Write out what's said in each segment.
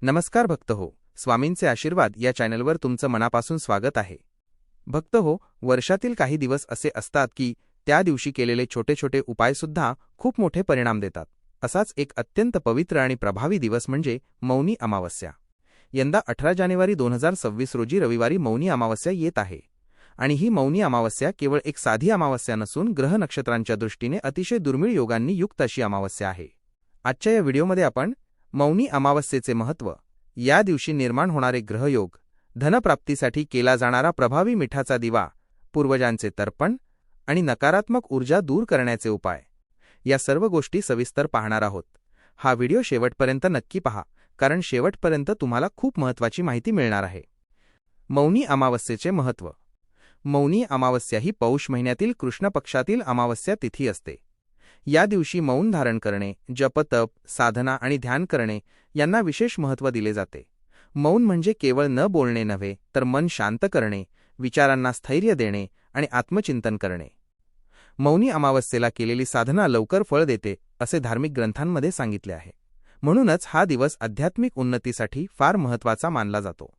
नमस्कार भक्त हो, स्वामींचे आशीर्वाद या चॅनलवर तुमचं मनापासून स्वागत आहे। भक्त हो, वर्षातील काही दिवस असे असतात की त्या दिवशी केलेले छोटे छोटे उपाय सुद्धा खूप मोठे परिणाम देतात। असाच एक अत्यंत पवित्र आणि प्रभावी दिवस म्हणजे मौनी अमावस्या। यंदा 18 जानेवारी 2026 रोजी रविवारी मौनी अमावस्या येत आहे। आणि ही मौनी अमावस्या केवळ एक साधी अमावस्या नसून ग्रह नक्षत्रांच्या दृष्टीने अतिशय दुर्मिळ योगांनी युक्त अशी अमावस्या आहे। आजच्या या व्हिडिओमध्ये आपण मौनी अमावस्येचे महत्त्व, या दिवशी निर्माण होणारे ग्रहयोग, धनप्राप्तीसाठी केला जाणारा प्रभावी मिठाचा दिवा, पूर्वजांचे तर्पण आणि नकारात्मक ऊर्जा दूर करण्याचे उपाय, या सर्व गोष्टी सविस्तर पाहणार आहोत। हा व्हिडिओ शेवटपर्यंत नक्की पहा, कारण शेवटपर्यंत तुम्हाला खूप महत्त्वाची माहिती मिळणार आहे। मौनी अमावस्येचे महत्त्व। मौनी अमावस्या ही पौष महिन्यातील कृष्ण पक्षातील अमावस्या तिथी असते। या दिवशी मौन धारण करणे, जपतप, साधना आणि ध्यान करणे यांना विशेष महत्त्व दिले जाते। मौन म्हणजे केवळ न बोलणे नव्हे, तर मन शांत करणे, विचारांना स्थैर्य देणे आणि आत्मचिंतन करणे। मौनी अमावस्येला केलेली साधना लवकर फळ देते असे धार्मिक ग्रंथांमध्ये सांगितले आहे। म्हणूनच हा दिवस आध्यात्मिक उन्नतीसाठी फार महत्त्वाचा मानला जातो।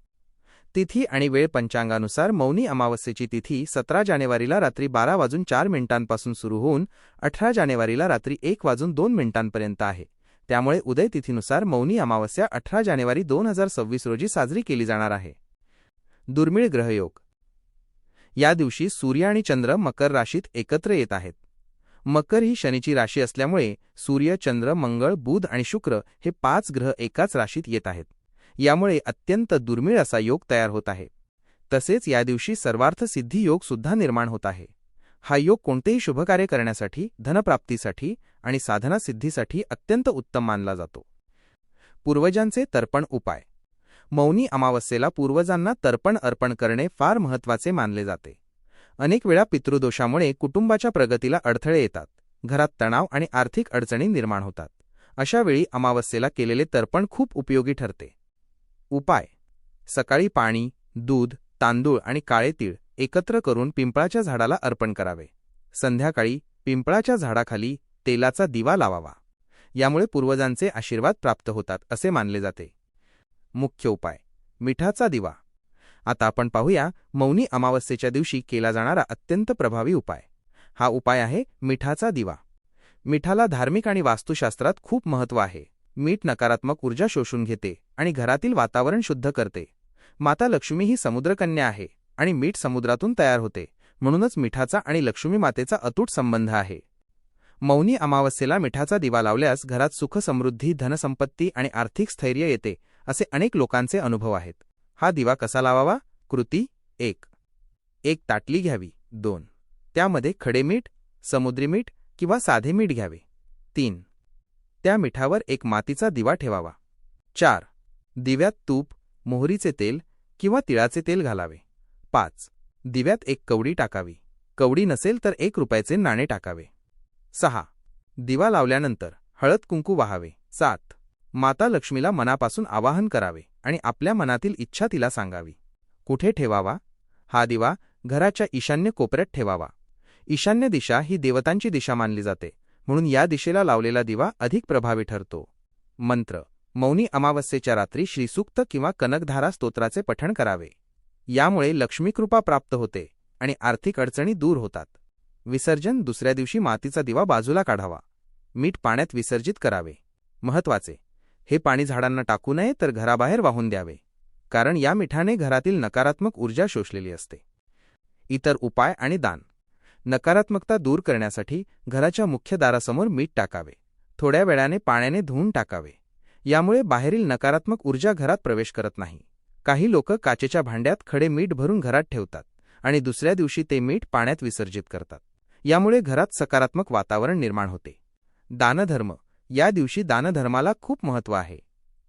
तिथी आणि वेळ पंचांगानुसार मौनी अमावस्येची तिथी 17 जानेवारीला रात्री 12:04 सुरू होऊन 18 जानेवारीला रात्री 1:02 आहे। त्यामुळे उदय तिथीनुसार मौनी अमावस्या 18 जानेवारी 2026 रोजी साजरी केली जाणार आहे। दुर्मिळ ग्रहयोग। या दिवशी सूर्य आणि चंद्र मकर राशीत एकत्र येत आहेत। मकर ही शनीची राशी असल्यामुळे सूर्य, चंद्र, मंगळ, बुध आणि शुक्र हे 5 ग्रह एकाच राशीत येत आहेत। यामुळे अत्यंत दुर्मिळ असा योग तयार होत आहे। तसेच या दिवशी सर्वार्थ सिद्धी योग सुद्धा निर्माण होत आहे। हा योग कोणतेही शुभकार्य करण्यासाठी, धनप्राप्तीसाठी आणि साधना सिद्धीसाठी अत्यंत उत्तम मानला जातो। पूर्वजांचे तर्पण उपाय। मौनी अमावस्येला पूर्वजांना तर्पण अर्पण करणे फार महत्त्वाचे मानले जाते। अनेक वेळा पितृदोषामुळे कुटुंबाच्या प्रगतीला अडथळे येतात, घरात तणाव आणि आर्थिक अडचणी निर्माण होतात। अशा वेळी अमावस्येला केलेले तर्पण खूप उपयोगी ठरते। उपाय: सकाळी पाणी, दूध, तांदूळ आणि काळे तीळ एकत्र करून पिंपळाच्या झाडाला अर्पण करावे। संध्याकाळी पिंपळाच्या झाडाखाली तेलाचा दिवा लावावा। यामुळे पूर्वजांचे आशीर्वाद प्राप्त होतात असे मानले जाते। मुख्य उपाय: मिठाचा दिवा। आता आपण पाहूया मौनी अमावस्येच्या दिवशी केला जाणारा अत्यंत प्रभावी उपाय। हा उपाय आहे मिठाचा दिवा। मिठाला धार्मिक आणि वास्तुशास्त्रात खूप महत्त्व आहे। मीठ नकारात्मक ऊर्जा शोषून घेते आणि घरातील वातावरण शुद्ध करते। माता लक्ष्मी ही समुद्रकन्या आहे आणि मीठ समुद्रातून तयार होते, म्हणूनच मिठाचा आणि लक्ष्मी मातेचा अतूट संबंध आहे। मौनी अमावस्येला मिठाचा दिवा लावल्यास घरात सुख, समृद्धी, धनसंपत्ती आणि आर्थिक स्थैर्य येते असे अनेक लोकांचे अनुभव आहेत। हा दिवा कसा लावावा? कृती: 1. एक ताटली घ्यावी। 2. त्यामध्ये खडे मीठ, समुद्री मीठ किंवा साधे मीठ घ्यावे। 3. त्या मिठावर एक मातीचा दिवा ठेवावा। 4. दिव्यात तूप, मोहरीचे तेल किंवा तिळाचे तेल घालावे। 5. दिव्यात एक कवडी टाकावी। कवडी नसेल तर 1 रुपयाचे नाणे टाकावे। 6. दिवा लावल्यानंतर हळद कुंकू वाहावे। 7. माता लक्ष्मीला मनापासून आवाहन करावे आणि आपल्या मनातील इच्छा तिला सांगावी। कुठे ठेवावा? हा दिवा घराच्या ईशान्य कोपऱ्यात ठेवावा। ईशान्य दिशा ही देवतांची दिशा मानली जाते, म्हणून या दिशेला लावलेला दिवा अधिक प्रभावी ठरतो। मंत्र: मौनी अमावस्येच्या रात्री श्रीसूक्त किंवा कनकधारा स्तोत्राचे पठण करावे। यामुळे लक्ष्मीकृपा प्राप्त होते आणि आर्थिक अडचणी दूर होतात। विसर्जन: दुसऱ्या दिवशी मातीचा दिवा बाजूला काढावा। मीठ पाण्यात विसर्जित करावे। महत्त्वाचे: हे पाणी झाडांना टाकू नये, तर घराबाहेर वाहून द्यावे, कारण या मिठाने घरातील नकारात्मक ऊर्जा शोषलेली असते। इतर उपाय आणि दान। नकारात्मकता दूर करण्यासाठी घराच्या मुख्य दारासमोर मीठ टाकावे। थोड्या वेळाने पाण्याने धुवून टाकावे। यामुळे बाहेरील नकारात्मक ऊर्जा घरात प्रवेश करत नाही। काही लोक काचेच्या भांड्यात खडे मीठ भरून घरात ठेवतात आणि दुसऱ्या दिवशी ते मीठ पाण्यात विसर्जित करतात। यामुळे घरात सकारात्मक वातावरण निर्माण होते। दानधर्म। या दिवशी दानधर्माला खूप महत्त्व आहे।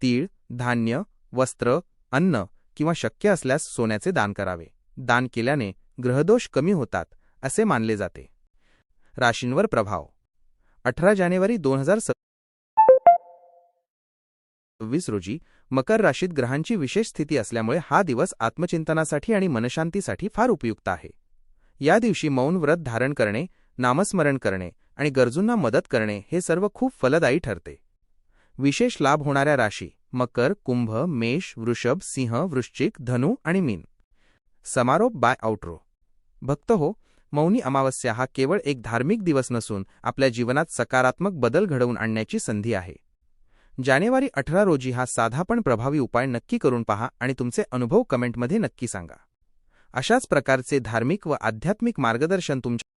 तीळ, धान्य, वस्त्र, अन्न किंवा शक्य असल्यास सोन्याचे दान करावे। दान केल्याने ग्रहदोष कमी होतात असे मानले जाते। राशींवर प्रभाव। 18 जानेवारी 2026 रोजी मकर राशीत ग्रहांची विशेष स्थिती असल्यामुळे हा दिवस आत्मचिंतनासाठी आणि मनशांतीसाठी फार उपयुक्त आहे। या दिवशी मौन व्रत धारण करणे, नामस्मरण करणे आणि गरजूंना मदत करणे हे सर्व खूप फलदायी ठरते। विशेष लाभ होणाऱ्या राशी मकर, कुंभ, मेष, वृषभ, सिंह, वृश्चिक, धनु आणि मीन. समारोप बाय आउटरो. भक्त हो, मौनी अमावस्या हा केवळ एक धार्मिक दिवस नसून आपल्या जीवनात सकारात्मक बदल घडवून आणण्याची संधी आहे. जानेवारी 18 रोजी हा साधा पण प्रभावी उपाय नक्की करून पहा आणि तुमचे अनुभव कमेंटमध्ये नक्की सांगा. अशाच प्रकारचे धार्मिक व आध्यात्मिक मार्गदर्शन तुमच्या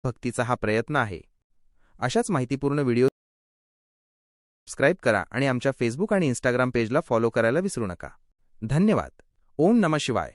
भक्तीचा हा प्रयत्न आहे. अशाच माहितीपूर्ण व्हिडिओ सबस्क्राईब करा आणि आमच्या फेसबुक आणि इंस्टाग्राम पेजला फॉलो करायला विसरू नका. धन्यवाद. ओम नमः शिवाय.